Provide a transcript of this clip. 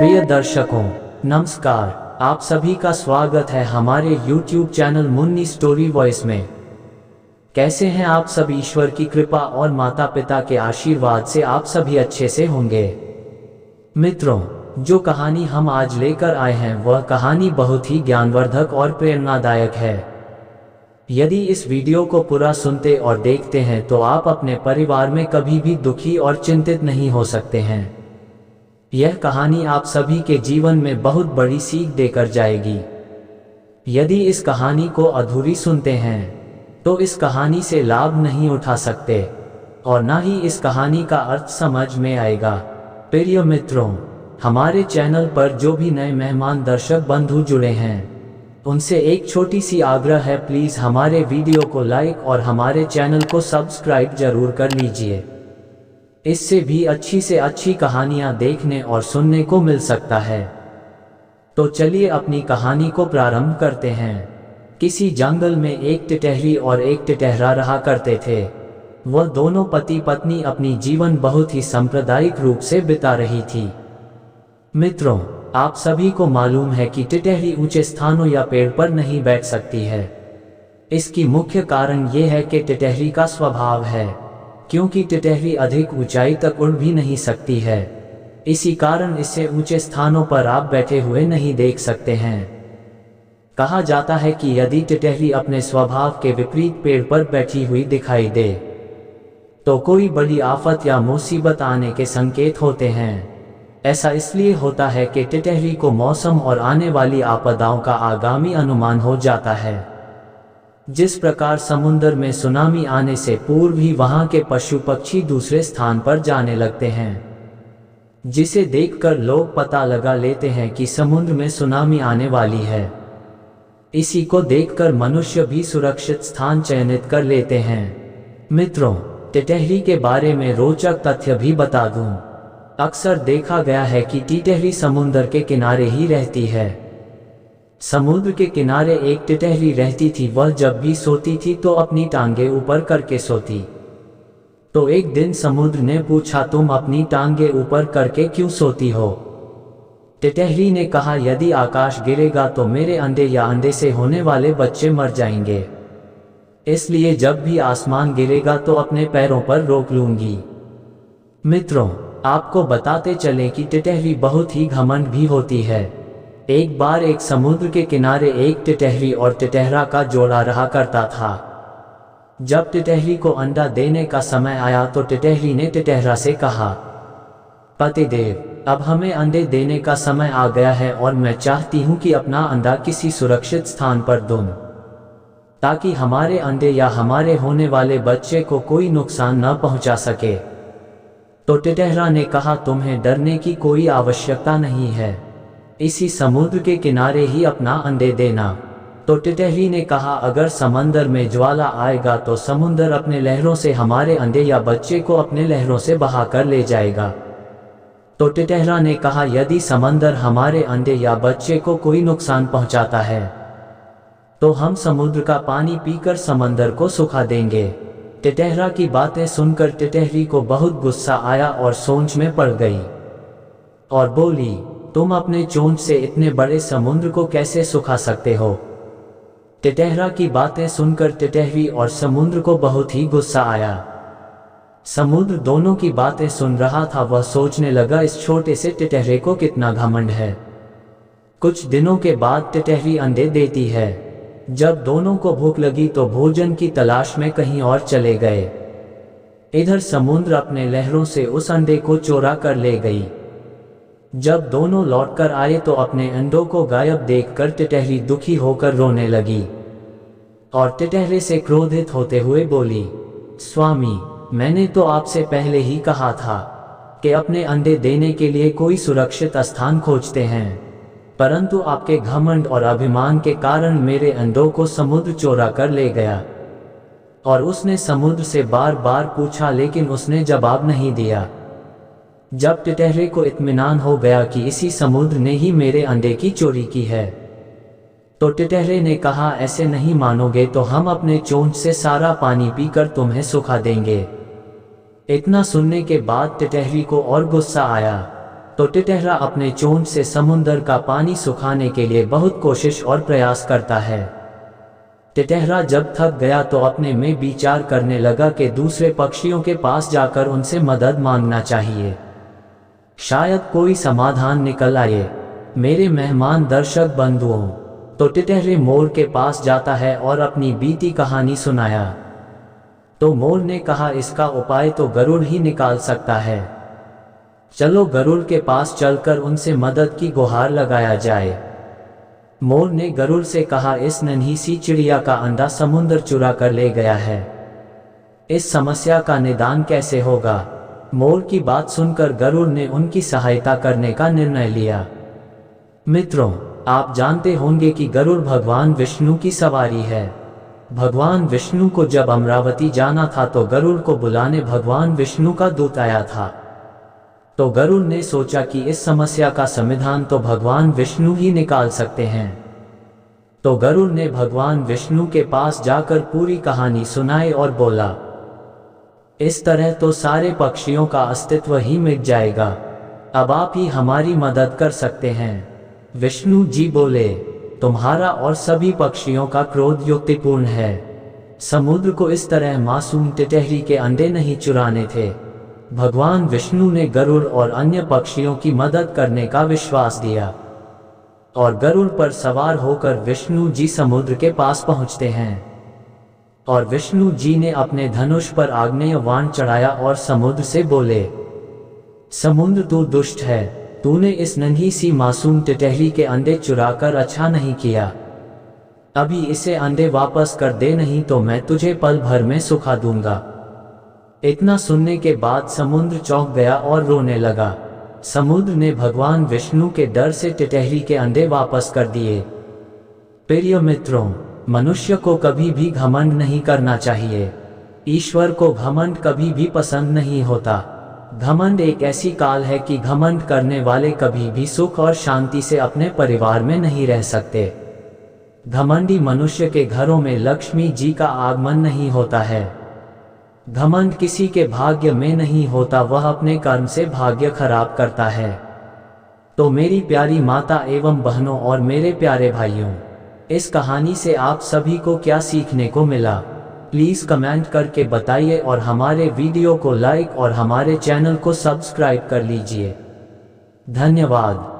प्रिय दर्शकों, नमस्कार। आप सभी का स्वागत है हमारे YouTube channel Munni story voice में। कैसे हैं आप सब? ईश्वर की कृपा और माता पिता के आशीर्वाद से आप सभी अच्छे से होंगे। मित्रों, जो कहानी हम आज लेकर आए हैं वह कहानी बहुत ही ज्ञानवर्धक और प्रेरणादायक है। यदि इस वीडियो को पूरा सुनते और देखते हैं तो आप अपने परिवार में कभी भी दुखी और चिंतित नहीं हो सकते हैं। यह कहानी आप सभी के जीवन में बहुत बड़ी सीख देकर जाएगी। यदि इस कहानी को अधूरी सुनते हैं तो इस कहानी से लाभ नहीं उठा सकते और न ही इस कहानी का अर्थ समझ में आएगा। प्रिय मित्रों, हमारे चैनल पर जो भी नए मेहमान दर्शक बंधु जुड़े हैं उनसे एक छोटी सी आग्रह है, प्लीज हमारे वीडियो को लाइक और हमारे चैनल को सब्सक्राइब जरूर कर लीजिए। इससे भी अच्छी से अच्छी कहानियां देखने और सुनने को मिल सकता है। तो चलिए अपनी कहानी को प्रारंभ करते हैं। किसी जंगल में एक टिटहरी और एक टिटहरा रहा करते थे। वह दोनों पति पत्नी अपनी जीवन बहुत ही सांप्रदायिक रूप से बिता रही थी। मित्रों, आप सभी को मालूम है कि टिटहरी ऊंचे स्थानों या पेड़ पर नहीं बैठ सकती है। इसकी मुख्य कारण ये है कि टिटहरी का स्वभाव है, क्योंकि टिटहरी अधिक ऊंचाई तक उड़ भी नहीं सकती है। इसी कारण इसे ऊंचे स्थानों पर आप बैठे हुए नहीं देख सकते हैं। कहा जाता है कि यदि टिटहरी अपने स्वभाव के विपरीत पेड़ पर बैठी हुई दिखाई दे तो कोई बड़ी आफत या मुसीबत आने के संकेत होते हैं। ऐसा इसलिए होता है कि टिटहरी को मौसम और आने वाली आपदाओं का आगामी अनुमान हो जाता है। जिस प्रकार समुद्र में सुनामी आने से पूर्व ही वहां के पशु पक्षी दूसरे स्थान पर जाने लगते हैं, जिसे देखकर लोग पता लगा लेते हैं कि समुद्र में सुनामी आने वाली है। इसी को देखकर मनुष्य भी सुरक्षित स्थान चयनित कर लेते हैं। मित्रों, टिटहरी के बारे में रोचक तथ्य भी बता दूं। अक्सर देखा गया है कि टिटहरी समुद्र के किनारे ही रहती है। समुद्र के किनारे एक टिटहरी रहती थी। वह जब भी सोती थी तो अपनी टांगे ऊपर करके सोती। तो एक दिन समुद्र ने पूछा, तुम अपनी टांगे ऊपर करके क्यों सोती हो? टिटहरी ने कहा, यदि आकाश गिरेगा तो मेरे अंडे या अंडे से होने वाले बच्चे मर जाएंगे, इसलिए जब भी आसमान गिरेगा तो अपने पैरों पर रोक लूंगी। मित्रों, आपको बताते चले कि टिटहरी बहुत ही घमंड भी होती है। एक बार एक समुद्र के किनारे एक टिटहरी और टिटहरा का जोड़ा रहा करता था। जब टिटहरी को अंडा देने का समय आया तो टिटहरी ने टिटहरा से कहा, पतिदेव, अब हमें अंडे देने का समय आ गया है और मैं चाहती हूं कि अपना अंडा किसी सुरक्षित स्थान पर दूं, ताकि हमारे अंडे या हमारे होने वाले बच्चे को कोई नुकसान न पहुंचा सके। तो टिटहरा ने कहा, तुम्हें डरने की कोई आवश्यकता नहीं है, इसी समुद्र के किनारे ही अपना अंडे देना। तो टिटहरी ने कहा, अगर समंदर में ज्वाला आएगा तो समुद्र अपने लहरों से हमारे अंडे या बच्चे को अपने लहरों से बहा कर ले जाएगा। तो टिटहरा ने कहा, यदि समंदर हमारे अंडे या बच्चे को कोई नुकसान पहुंचाता है तो हम समुद्र का पानी पीकर समंदर को सुखा देंगे। टिटहरा की बातें सुनकर टिटहरी को बहुत गुस्सा आया और सोच में पड़ गई और बोली, तुम अपने चोंच से इतने बड़े समुद्र को कैसे सुखा सकते हो? टिटहरा की बातें सुनकर टिटहरी और समुद्र को बहुत ही गुस्सा आया। समुद्र दोनों की बातें सुन रहा था। वह सोचने लगा, इस छोटे से टिटहरे को कितना घमंड है। कुछ दिनों के बाद टिटहरी अंडे देती है। जब दोनों को भूख लगी तो भोजन की तलाश में कहीं और चले गए। इधर समुद्र अपने लहरों से उस अंडे को चोरा कर ले गई। जब दोनों लौटकर आए तो अपने अंडों को गायब देखकर टिटहरी दुखी होकर रोने लगी और टिटहरे से क्रोधित होते हुए बोली, स्वामी, मैंने तो आपसे पहले ही कहा था कि अपने अंडे देने के लिए कोई सुरक्षित स्थान खोजते हैं, परंतु आपके घमंड और अभिमान के कारण मेरे अंडों को समुद्र चोरा कर ले गया। और उसने समुद्र से बार बार पूछा, लेकिन उसने जवाब नहीं दिया। जब टिटहरे को इत्मीनान हो गया कि इसी समुद्र ने ही मेरे अंडे की चोरी की है तो टिटहरे ने कहा, ऐसे नहीं मानोगे तो हम अपने चोंच से सारा पानी पीकर तुम्हें सुखा देंगे। इतना सुनने के बाद टिटहरी को और गुस्सा आया तो टिटहरा अपने चोंच से समुद्र का पानी सुखाने के लिए बहुत कोशिश और प्रयास करता है। टिटहरा जब थक गया तो अपने में विचार करने लगा कि दूसरे पक्षियों के पास जाकर उनसे मदद मांगना चाहिए, शायद कोई समाधान निकल आए। मेरे मेहमान दर्शक बंधुओं, तो टिटहरे मोर के पास जाता है और अपनी बीती कहानी सुनाया। तो मोर ने कहा, इसका उपाय तो गरुड़ ही निकाल सकता है, चलो गरुड़ के पास चलकर उनसे मदद की गुहार लगाया जाए। मोर ने गरुड़ से कहा, इस नन्ही सी चिड़िया का अंडा समुद्र चुरा कर ले गया है, इस समस्या का निदान कैसे होगा। मोर की बात सुनकर गरुड़ ने उनकी सहायता करने का निर्णय लिया। मित्रों, आप जानते होंगे कि गरुड़ भगवान विष्णु की सवारी है। भगवान विष्णु को जब अमरावती जाना था तो गरुड़ को बुलाने भगवान विष्णु का दूत आया था। तो गरुड़ ने सोचा कि इस समस्या का समाधान तो भगवान विष्णु ही निकाल सकते हैं। तो गरुड़ ने भगवान विष्णु के पास जाकर पूरी कहानी सुनाई और बोला, इस तरह तो सारे पक्षियों का अस्तित्व ही मिट जाएगा, अब आप ही हमारी मदद कर सकते हैं। विष्णु जी बोले, तुम्हारा और सभी पक्षियों का क्रोध युक्तिपूर्ण है। समुद्र को इस तरह मासूम टिटहरी के अंडे नहीं चुराने थे। भगवान विष्णु ने गरुड़ और अन्य पक्षियों की मदद करने का विश्वास दिया और गरुड़ पर सवार होकर विष्णु जी समुद्र के पास पहुंचते हैं और विष्णु जी ने अपने धनुष पर आग्नेय बाण चढ़ाया और समुद्र से बोले, समुद्र तू दुष्ट है, तूने इस नन्ही सी मासूम टिटहरी के अंडे चुराकर अच्छा नहीं किया, अभी इसे अंडे वापस कर दे, नहीं तो मैं तुझे पल भर में सुखा दूंगा। इतना सुनने के बाद समुद्र चौंक गया और रोने लगा। समुद्र ने भगवान विष्णु के डर से टिटहरी के अंडे वापस कर दिए। प्रिय मित्रों, मनुष्य को कभी भी घमंड नहीं करना चाहिए। ईश्वर को घमंड कभी भी पसंद नहीं होता। घमंड एक ऐसी काल है कि घमंड करने वाले कभी भी सुख और शांति से अपने परिवार में नहीं रह सकते। घमंडी मनुष्य के घरों में लक्ष्मी जी का आगमन नहीं होता है। घमंड किसी के भाग्य में नहीं होता, वह अपने कर्म से भाग्य खराब करता है। तो मेरी प्यारी माता एवं बहनों और मेरे प्यारे भाइयों, इस कहानी से आप सभी को क्या सीखने को मिला, प्लीज़ कमेंट करके बताइए और हमारे वीडियो को लाइक और हमारे चैनल को सब्सक्राइब कर लीजिए। धन्यवाद।